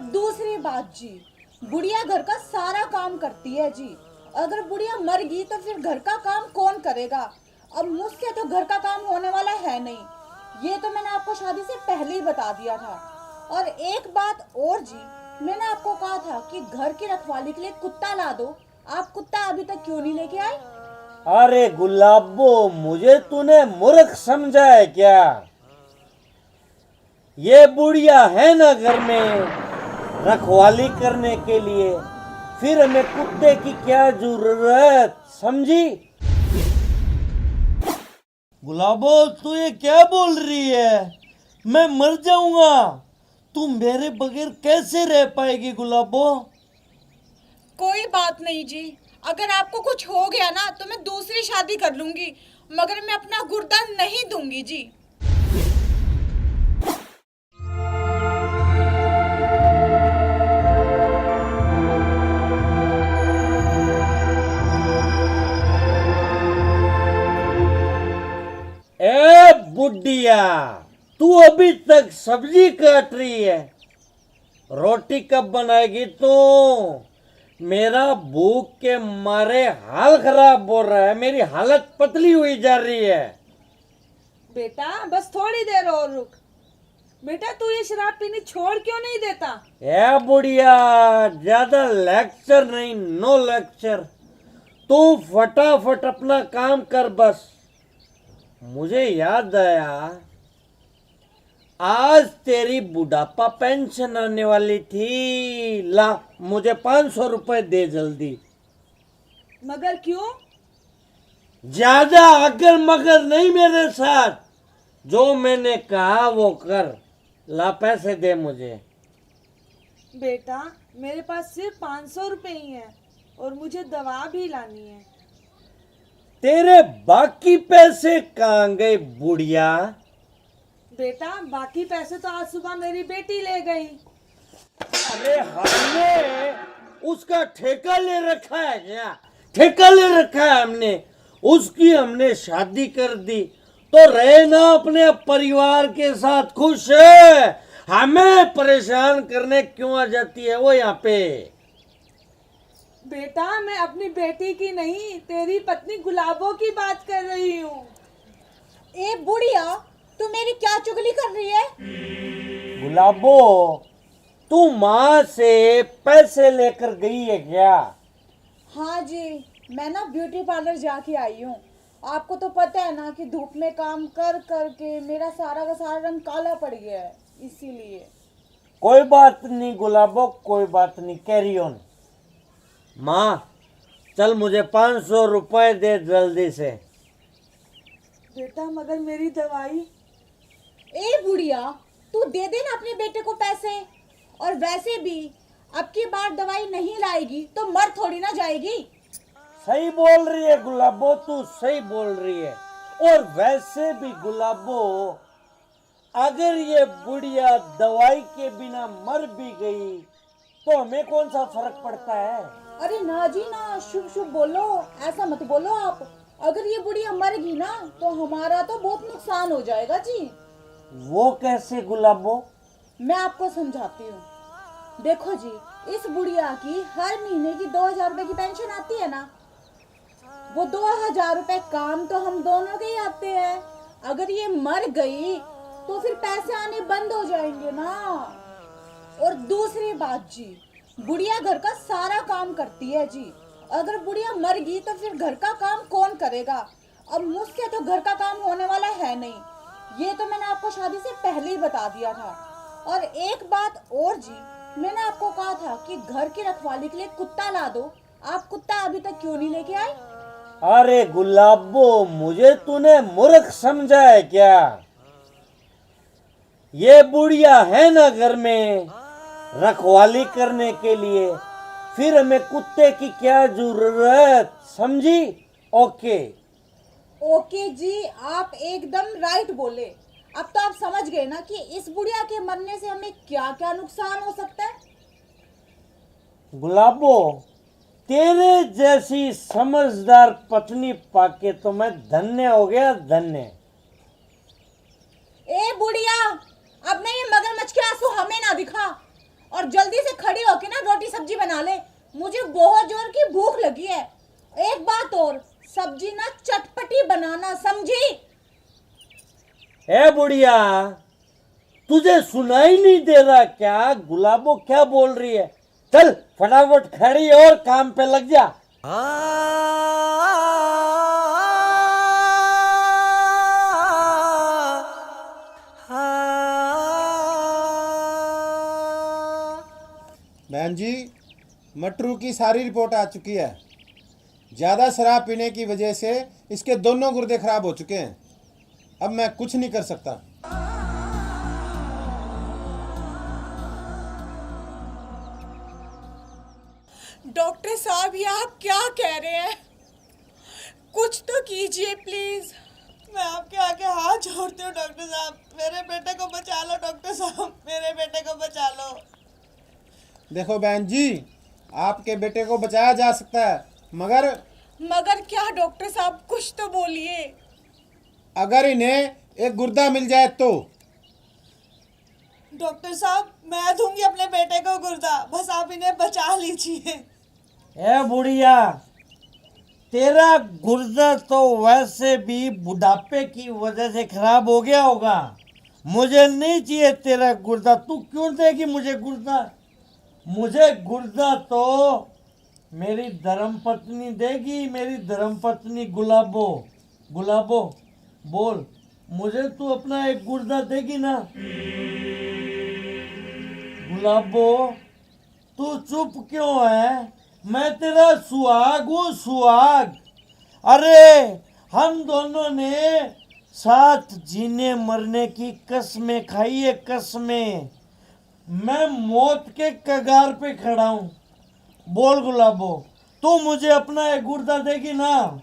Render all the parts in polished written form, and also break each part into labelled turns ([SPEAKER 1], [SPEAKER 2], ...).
[SPEAKER 1] दूसरी बात जी, बुढ़िया घर का सारा काम करती है जी। अगर बुढ़िया मर गई तो फिर घर का काम कौन करेगा? अब मुझसे तो घर का काम होने वाला है नहीं, ये तो मैंने आपको शादी से पहले ही बता दिया था। और एक बात और जी, मैंने आपको कहा था कि घर की रखवाली के लिए कुत्ता ला दो, आप कुत्ता अभी तक क्यों नहीं लेके आए?
[SPEAKER 2] अरे गुलाबो, मुझे तूने मूर्ख समझा है क्या? ये बुढ़िया है ना घर में रखवाली करने के लिए, फिर हमें कुत्ते की क्या जरूरत, समझी? गुलाबो, तू ये क्या बोल रही है? मैं मर जाऊंगा, तू मेरे बगैर कैसे रह पाएगी गुलाबो?
[SPEAKER 1] कोई बात नहीं जी, अगर आपको कुछ हो गया ना तो मैं दूसरी शादी कर लूंगी, मगर मैं अपना गुर्दा नहीं दूंगी जी।
[SPEAKER 2] ए बुढ़िया, तू अभी तक सब्जी काट रही है, रोटी कब बनाएगी तू? मेरा भूख के मारे हाल खराब हो रहा है, मेरी हालत पतली हुई जा रही है।
[SPEAKER 3] बेटा बस थोड़ी देर और रुक। बेटा तू ये शराब पीनी छोड़ क्यों नहीं देता?
[SPEAKER 2] ए बुढ़िया, ज्यादा लेक्चर नहीं, नो लेक्चर। तू फटाफट अपना काम कर बस। मुझे याद आया, आज तेरी बुढ़ापा पेंशन आने वाली थी। ला, मुझे 500 रुपए दे जल्दी।
[SPEAKER 3] मगर क्यों?
[SPEAKER 2] ज्यादा अगर मगर नहीं मेरे साथ, जो मैंने कहा वो कर। ला, पैसे दे मुझे।
[SPEAKER 3] बेटा मेरे पास सिर्फ 500 रुपए ही हैं और मुझे दवा भी लानी है।
[SPEAKER 2] तेरे बाकी पैसे कहाँ गए बुढ़िया?
[SPEAKER 3] बेटा बाकी पैसे तो आज सुबह मेरी बेटी ले गई।
[SPEAKER 2] अरे हमने उसका ठेका ले रखा है क्या? ठेका ले रखा है हमने, उसकी हमने शादी कर दी तो रहे ना अपने परिवार के साथ खुश है। हमें परेशान करने क्यों आ जाती है वो यहाँ पे?
[SPEAKER 3] बेटा मैं अपनी बेटी की नहीं, तेरी पत्नी गुलाबो की बात कर रही हूँ।
[SPEAKER 1] ए बुढ़िया, तू मेरी क्या चुगली कर रही है?
[SPEAKER 2] गुलाबो, तू माँ से पैसे लेकर गई है क्या?
[SPEAKER 1] हाँ जी, मैं ना ब्यूटी पार्लर जाके आई हूँ। आपको तो पता है ना कि धूप में काम कर कर के मेरा सारा का सारा रंग काला पड़ गया है, इसीलिए।
[SPEAKER 2] कोई बात नहीं गुलाबो, कोई बात नहीं, कैरी ऑन। माँ चल, मुझे 500 रुपए दे जल्दी से।
[SPEAKER 3] बेटा मगर मेरी दवाई।
[SPEAKER 1] ए बुढ़िया, तू दे दे ना अपने बेटे को पैसे। और वैसे भी अब की बार दवाई नहीं लाएगी तो मर थोड़ी ना जाएगी।
[SPEAKER 2] सही बोल रही है गुलाबो, तू सही बोल रही है। और वैसे भी गुलाबो, अगर ये बुढ़िया दवाई के बिना मर भी गई तो हमें कौन सा फर्क पड़ता है?
[SPEAKER 1] अरे ना जी ना, शुभ शुभ बोलो, ऐसा मत बोलो आप। अगर ये बुढ़िया मर गई ना तो हमारा तो बहुत नुकसान हो जाएगा जी।
[SPEAKER 2] वो कैसे गुलाबो?
[SPEAKER 1] मैं आपको समझाती हूँ। देखो जी, इस बुढ़िया की हर महीने की 2000 रुपए की पेंशन आती है ना, वो 2000 रुपए काम तो हम दोनों के ही आते हैं। अगर ये मर गई तो फिर पैसे आने बंद हो जाएंगे ना। और दूसरी बात जी, बुढ़िया घर का सारा काम करती है जी। अगर बुढ़िया मर गई तो फिर घर का काम कौन करेगा? अब मुझसे तो घर का काम होने वाला है नहीं, ये तो मैंने आपको शादी से पहले ही बता दिया था। और एक बात और जी, मैंने आपको कहा था कि घर की रखवाली के लिए कुत्ता ला दो, आप कुत्ता अभी तक क्यों नहीं लेके आए?
[SPEAKER 2] अरे गुलाबो, मुझे तूने मूर्ख समझा है क्या? ये बुढ़िया है ना घर में रखवाली करने के लिए, फिर हमें कुत्ते की क्या जरूरत, समझी? ओके
[SPEAKER 1] ओके जी, आप एकदम राइट बोले। अब तो आप समझ गए ना कि इस बुढ़िया के मरने से हमें क्या क्या नुकसान हो सकता है।
[SPEAKER 2] गुलाबो, तेरे जैसी समझदार पत्नी पाके तो मैं धन्य हो गया, धन्य।
[SPEAKER 1] ए बुढ़िया, अब नहीं ये मगरमच्छ के आंसू हमें ना दिखा। और जल्दी से खड़ी होके ना रोटी सब्जी बना ले, मुझे बहुत जोर की भूख लगी है। एक बात और, सब्जी ना चटपटी बनाना, समझी?
[SPEAKER 2] ए बुढ़िया, तुझे सुनाई नहीं दे रहा क्या? गुलाबो क्या बोल रही है? चल फटाफट खड़ी और काम पे लग जा।
[SPEAKER 4] बहन जी, मटरू की सारी रिपोर्ट आ चुकी है। ज़्यादा शराब पीने की वजह से इसके दोनों गुर्दे खराब हो चुके हैं। अब मैं कुछ नहीं कर सकता।
[SPEAKER 3] डॉक्टर साहब, ये आप क्या कह रहे हैं? कुछ तो कीजिए प्लीज। मैं आपके आगे हाथ जोड़ती हूँ डॉक्टर साहब, मेरे बेटे को बचा लो। डॉक्टर साहब, मेरे बेटे को बचा लो।
[SPEAKER 4] देखो बहन जी, आपके बेटे को बचाया जा सकता है,
[SPEAKER 3] मगर क्या डॉक्टर साहब, कुछ तो बोलिए।
[SPEAKER 4] अगर इन्हें एक गुर्दा मिल जाए तो।
[SPEAKER 3] डॉक्टर साहब, मैं दूंगी अपने बेटे को गुर्दा, बस आप इन्हें बचा लीजिए।
[SPEAKER 2] ए बुढ़िया, तेरा गुर्दा तो वैसे भी बुढ़ापे की वजह से खराब हो गया होगा। मुझे नहीं चाहिए तेरा गुर्दा। तू क्यों देगी मुझे गुर्दा? मुझे गुर्दा तो मेरी धर्मपत्नी देगी, मेरी धर्मपत्नी गुलाबो। गुलाबो बोल, मुझे तू अपना एक गुर्दा देगी ना? गुलाबो, तू चुप क्यों है? मैं तेरा सुहाग हूँ, सुहाग। अरे हम दोनों ने साथ जीने मरने की कसमें खाई है, कसमें। मैं मौत के कगार पे खड़ा हूँ। बोल गुलाबो, तू मुझे अपना एक गुर्दा देगी ना?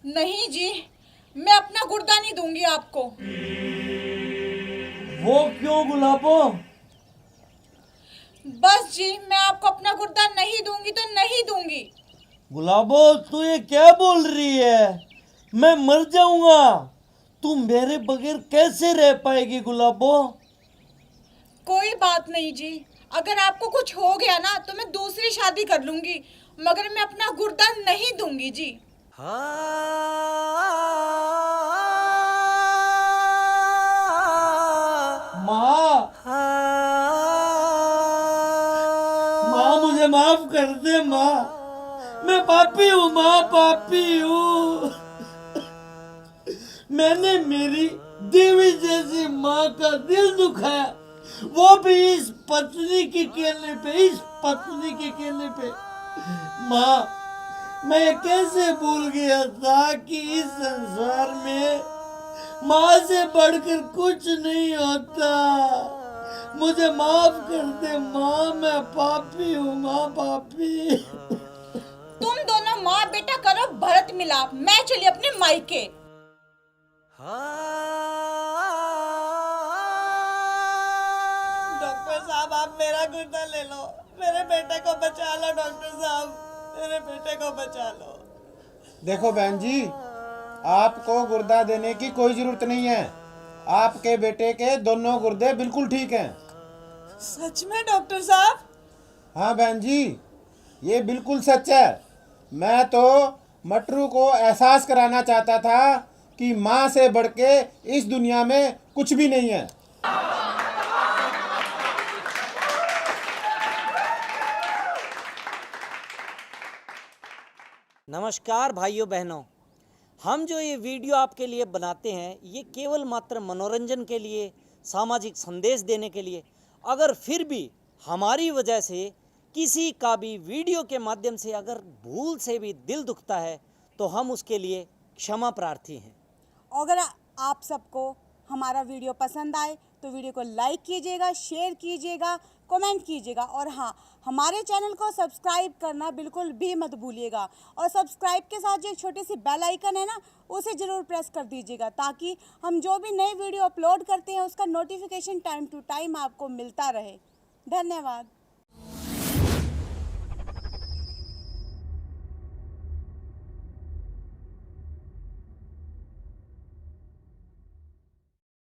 [SPEAKER 3] नहीं जी, मैं अपना गुर्दा नहीं दूंगी आपको।
[SPEAKER 2] वो क्यों गुलाबो?
[SPEAKER 3] बस जी, मैं आपको अपना गुर्दा नहीं दूंगी तो नहीं दूंगी।
[SPEAKER 2] गुलाबो, तू ये क्या बोल रही है? मैं मर जाऊंगा, तू मेरे बगैर कैसे रह पाएगी गुलाबो?
[SPEAKER 3] कोई बात नहीं जी, अगर आपको कुछ हो गया ना तो मैं दूसरी शादी कर लूंगी, मगर मैं अपना गुर्दा नहीं दूंगी जी।
[SPEAKER 2] माँ, माँ मुझे माफ कर दे माँ, मैं पापी हूँ माँ, पापी हूँ। मैंने मेरी देवी जैसी माँ का दिल दुखाया, वो भी इस पत्नी के कहने पे, इस पत्नी के कहने पे। माँ, मैं कैसे भूल गया था कि इस संसार में माँ से बढ़कर कुछ नहीं होता। मुझे माफ कर दे माँ, मैं पापी हूँ माँ, पापी।
[SPEAKER 3] तुम दोनों माँ बेटा करो भरत मिलाप, मैं चली अपने मायके। डॉक्टर साहब, आप मेरा गुर्दा ले लो, मेरे बेटे को बचा लो। डॉक्टर साहब, मेरे बेटे को बचा लो।
[SPEAKER 4] देखो बहन जी, आपको गुर्दा देने की कोई ज़रूरत नहीं है। आपके बेटे के दोनों गुर्दे बिल्कुल ठीक हैं।
[SPEAKER 3] सच में डॉक्टर साहब?
[SPEAKER 4] हाँ बहन जी, ये बिल्कुल सच है। मैं तो मटरू को एहसास कराना चाहता था कि माँ से बढ़ के इस दुनिया में कुछ भी नहीं है।
[SPEAKER 5] नमस्कार भाइयों बहनों, हम जो ये वीडियो आपके लिए बनाते हैं ये केवल मात्र मनोरंजन के लिए, सामाजिक संदेश देने के लिए। अगर फिर भी हमारी वजह से किसी का भी वीडियो के माध्यम से अगर भूल से भी दिल दुखता है तो हम उसके लिए क्षमा प्रार्थी हैं।
[SPEAKER 1] अगर आप सबको हमारा वीडियो पसंद आए तो वीडियो को लाइक कीजिएगा, शेयर कीजिएगा, कमेंट कीजिएगा और हाँ, हमारे चैनल को सब्सक्राइब करना बिल्कुल भी मत भूलिएगा। और सब्सक्राइब के साथ जो एक छोटी सी बेल आइकन है ना, उसे ज़रूर प्रेस कर दीजिएगा ताकि हम जो भी नई वीडियो अपलोड करते हैं उसका नोटिफिकेशन टाइम टू टाइम आपको मिलता रहे। धन्यवाद।